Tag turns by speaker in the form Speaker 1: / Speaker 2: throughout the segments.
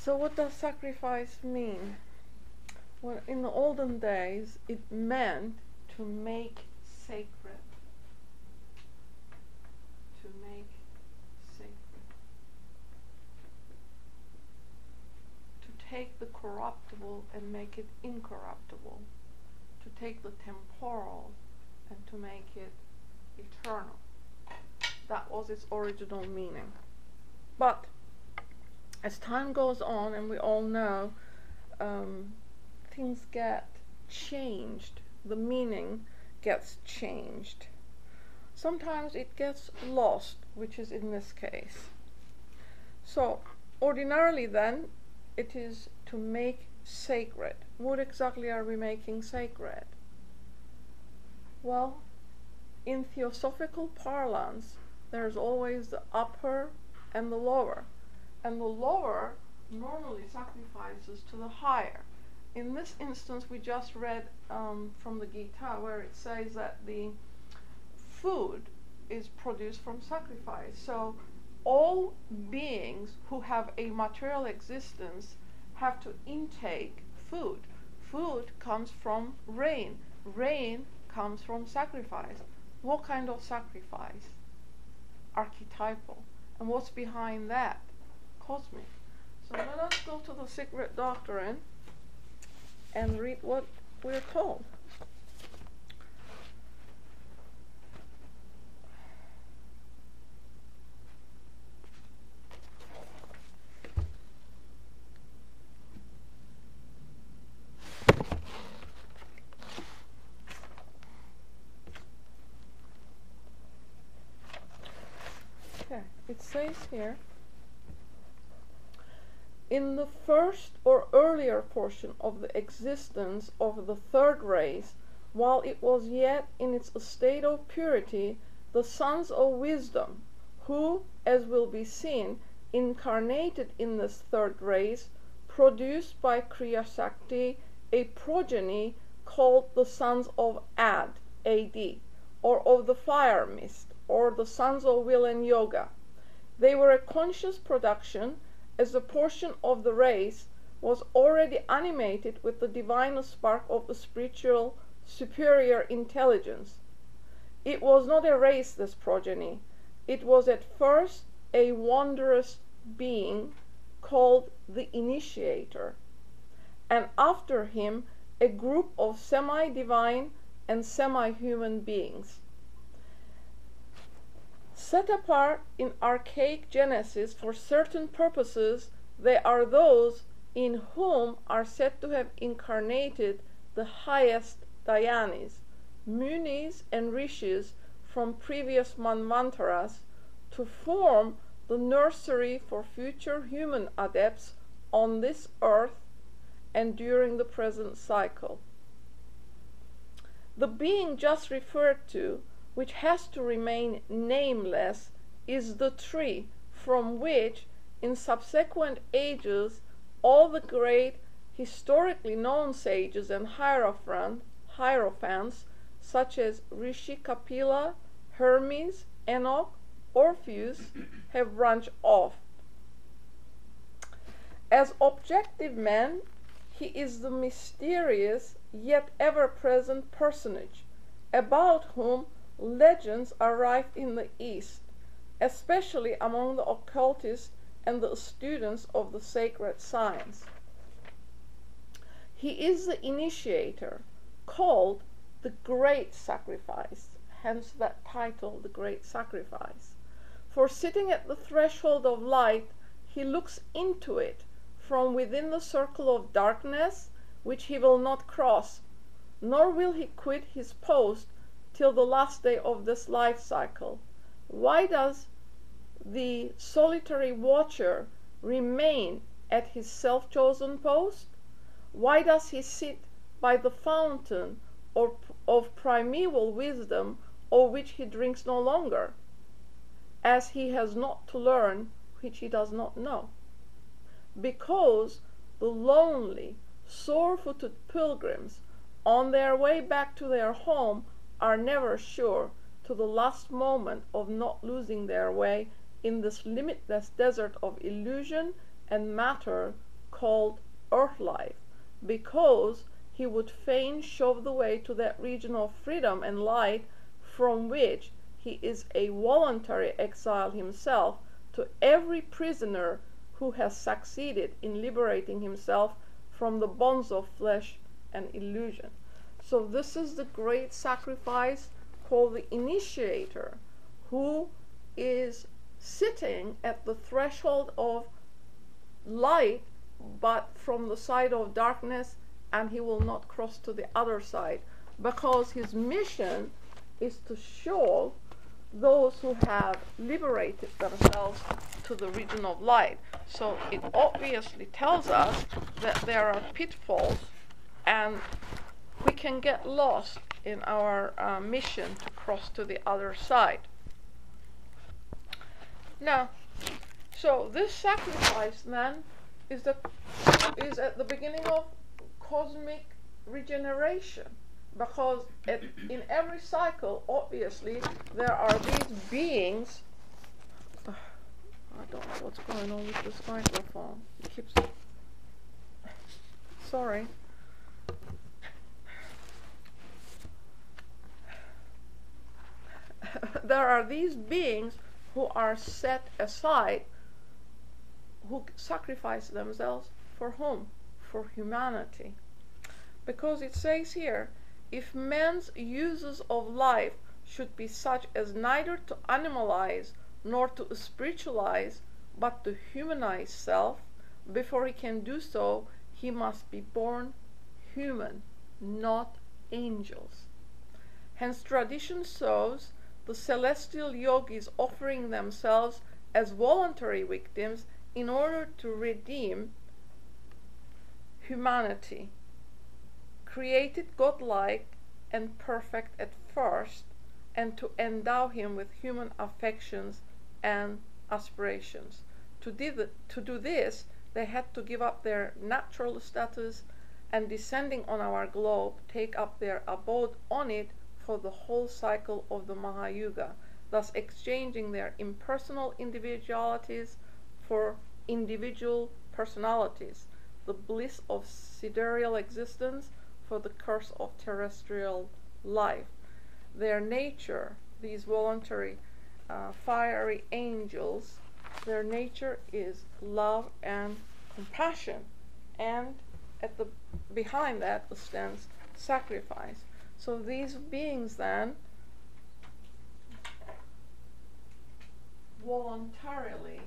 Speaker 1: So what does sacrifice mean? Well, in the olden days, it meant to make sacred. To make sacred. To take the corruptible and make it incorruptible. To take the temporal and to make it eternal. That was its original meaning. But as time goes on, and we all know, things get changed. The meaning gets changed. Sometimes it gets lost, which is in this case. So, ordinarily then, it is to make sacred. What exactly are we making sacred? Well, in theosophical parlance, there's always the upper and the lower. And the lower normally sacrifices to the higher. In this instance, we just read from the Gita, where it says that the food is produced from sacrifice. So all beings who have a material existence have to intake food. Food comes from rain. Rain comes from sacrifice. What kind of sacrifice? Archetypal. And what's behind that? Cosmic. So let us go to the secret doctrine and read what we're told. Okay, it says here, in the first or earlier portion of the existence of the third race, while it was yet in its state of purity, the sons of wisdom, who, as will be seen, incarnated in this third race, produced by Kriya Shakti a progeny called the sons of Ad, A-D, or of the fire mist, or the sons of will and yoga. They were a conscious production, as a portion of the race was already animated with the divine spark of the spiritual superior intelligence. It was not a race, this progeny. It was at first a wondrous being called the initiator, and after him a group of semi-divine and semi-human beings. Set apart in archaic Genesis for certain purposes, they are those in whom are said to have incarnated the highest Dhyanis, Munis and Rishis from previous Manvantaras, to form the nursery for future human adepts on this earth and during the present cycle. The being just referred to, which has to remain nameless, is the tree from which, in subsequent ages, all the great historically known sages and hierophants, such as Rishi Kapila, Hermes, Enoch, Orpheus, have branched off. As objective man, he is the mysterious yet ever-present personage, about whom legends are rife in the East, especially among the occultists and the students of the sacred science. He is the initiator, called the Great Sacrifice, hence that title, the Great Sacrifice. For sitting at the threshold of light, he looks into it from within the circle of darkness, which he will not cross, nor will he quit his post till the last day of this life cycle. Why does the solitary watcher remain at his self-chosen post? Why does he sit by the fountain of primeval wisdom, of which he drinks no longer, as he has not to learn which he does not know? Because the lonely, sore-footed pilgrims on their way back to their home are never sure to the last moment of not losing their way in this limitless desert of illusion and matter called earth life, because he would fain show the way to that region of freedom and light from which he is a voluntary exile himself, to every prisoner who has succeeded in liberating himself from the bonds of flesh and illusion. So this is the great sacrifice called the initiator, who is sitting at the threshold of light, but from the side of darkness, and he will not cross to the other side, because his mission is to show those who have liberated themselves to the region of light. So it obviously tells us that there are pitfalls, and we can get lost in our mission to cross to the other side. Now, so this sacrifice then is at the beginning of cosmic regeneration, because in every cycle, obviously, there are these beings. I don't know what's going on with this microphone. It keeps. Sorry. There are these beings who are set aside, who sacrifice themselves for whom? For humanity. Because it says here, if man's uses of life should be such as neither to animalize nor to spiritualize, but to humanize self, before he can do so, he must be born human, not angels. Hence tradition shows the celestial yogis offering themselves as voluntary victims in order to redeem humanity, created godlike and perfect at first, and to endow him with human affections and aspirations. To do this, they had to give up their natural status, and descending on our globe, take up their abode on it for the whole cycle of the Mahayuga, thus exchanging their impersonal individualities for individual personalities, the bliss of sidereal existence for the curse of terrestrial life. Their nature, these voluntary fiery angels, their nature is love and compassion, and behind that stands sacrifice. So these beings then voluntarily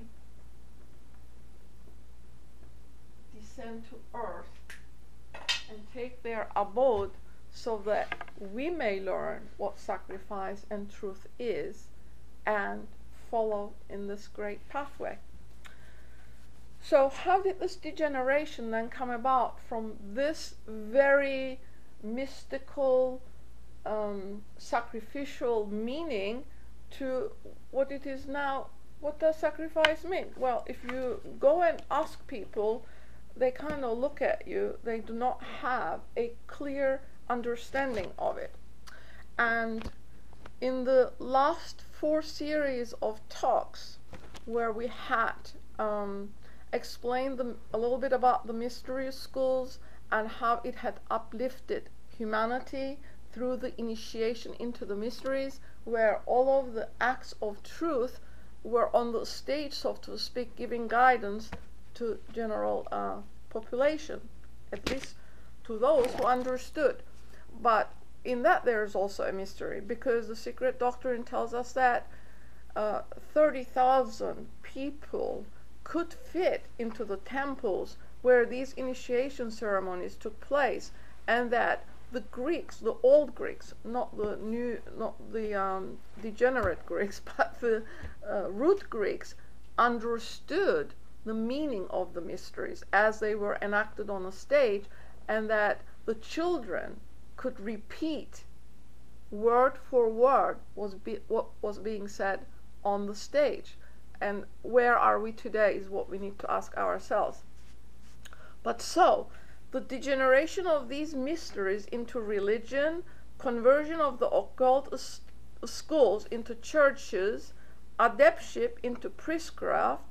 Speaker 1: descend to earth and take their abode, so that we may learn what sacrifice and truth is and follow in this great pathway. So how did this degeneration then come about from this very mystical, sacrificial meaning to what it is now? What does sacrifice mean? Well, if you go and ask people, they kind of look at you. They do not have a clear understanding of it. And in the last 4 series of talks, where we had explained a little bit about the mystery schools and how it had uplifted humanity through the initiation into the mysteries, where all of the acts of truth were on the stage, so to speak, giving guidance to general population, at least to those who understood. But in that there is also a mystery, because the secret doctrine tells us that 30,000 people could fit into the temples where these initiation ceremonies took place, and that the Greeks, the old Greeks, not the degenerate Greeks, but the root Greeks, understood the meaning of the mysteries as they were enacted on a stage, and that the children could repeat word for word what was being said on the stage. And where are we today is what we need to ask ourselves. But so, the degeneration of these mysteries into religion, conversion of the occult schools into churches, adeptship into priestcraft,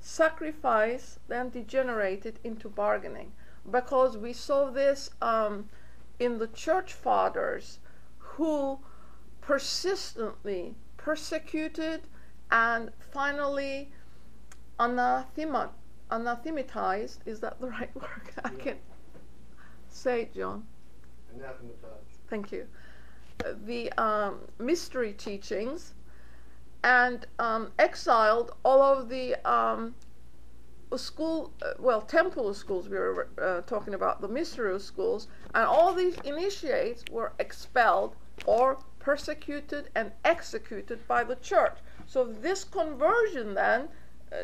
Speaker 1: sacrifice then degenerated into bargaining, because we saw this in the church fathers, who persistently persecuted and finally anathematized. Is that the right word? I can't say it, John.
Speaker 2: Anathematized.
Speaker 1: Thank you. The mystery teachings, and exiled all of the temple schools. We were talking about the mystery schools, and all these initiates were expelled or persecuted and executed by the church. So this conversion then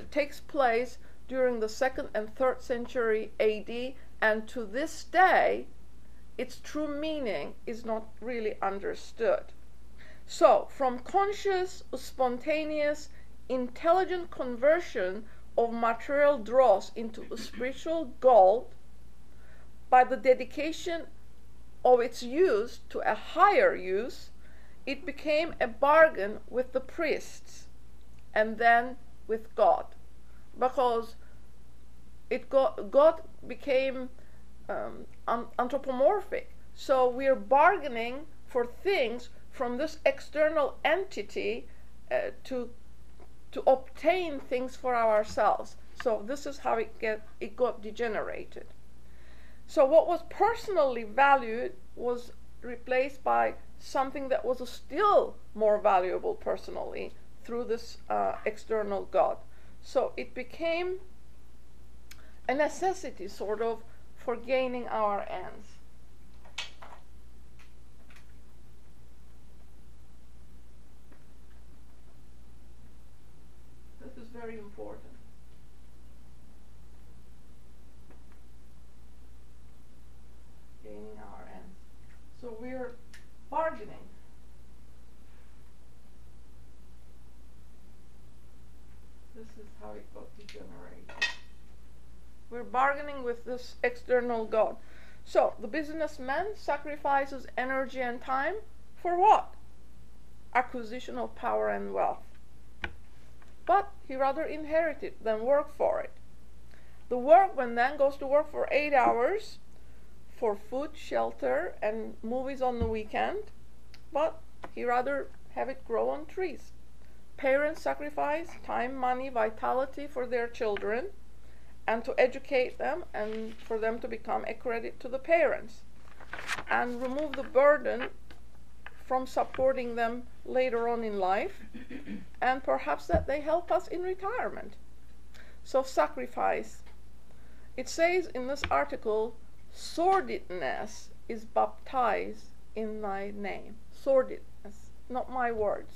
Speaker 1: takes place during the 2nd and 3rd century AD, and to this day its true meaning is not really understood. So from conscious, spontaneous, intelligent conversion of material dross into a spiritual gold, by the dedication of its use to a higher use, it became a bargain with the priests and then with God, because God became anthropomorphic. So we're bargaining for things from this external entity to obtain things for ourselves. So this is how it got degenerated. So what was personally valued was replaced by something that was still more valuable personally through this external God. So it became a necessity, sort of, for gaining our ends. This is very important. Gaining our ends. So we're bargaining. This is how it got degenerated. We're bargaining with this external God. So the businessman sacrifices energy and time for what? Acquisition of power and wealth. But he rather inherit it than work for it. The workman then goes to work for 8 hours for food, shelter, and movies on the weekend, but he rather have it grow on trees. Parents sacrifice time, money, vitality for their children, and to educate them, and for them to become a credit to the parents, and remove the burden from supporting them later on in life, and perhaps that they help us in retirement. So sacrifice. It says in this article, sordidness is baptized in thy name. Sordidness, not my words.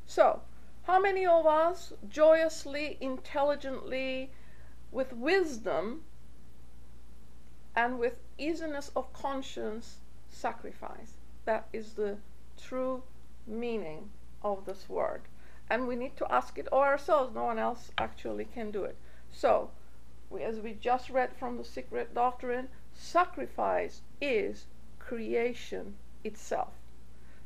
Speaker 1: So, how many of us joyously, intelligently, with wisdom, and with easiness of conscience sacrifice? That is the true meaning of this word. And we need to ask it of ourselves. No one else actually can do it. So, as we just read from the Secret Doctrine, sacrifice is creation itself.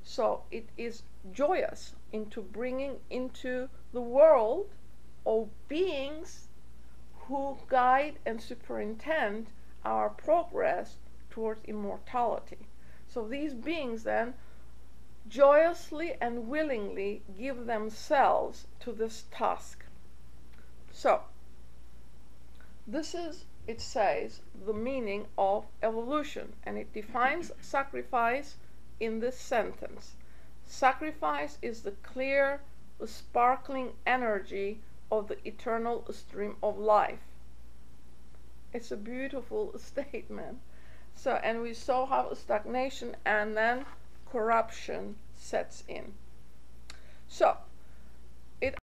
Speaker 1: So it is joyous into bringing into the world of beings who guide and superintend our progress towards immortality. So these beings then joyously and willingly give themselves to this task. So this is, it says, the meaning of evolution, and it defines sacrifice in this sentence. Sacrifice is the clear, the sparkling energy of the eternal stream of life. It's a beautiful statement. So, and we saw how stagnation and then corruption sets in. So,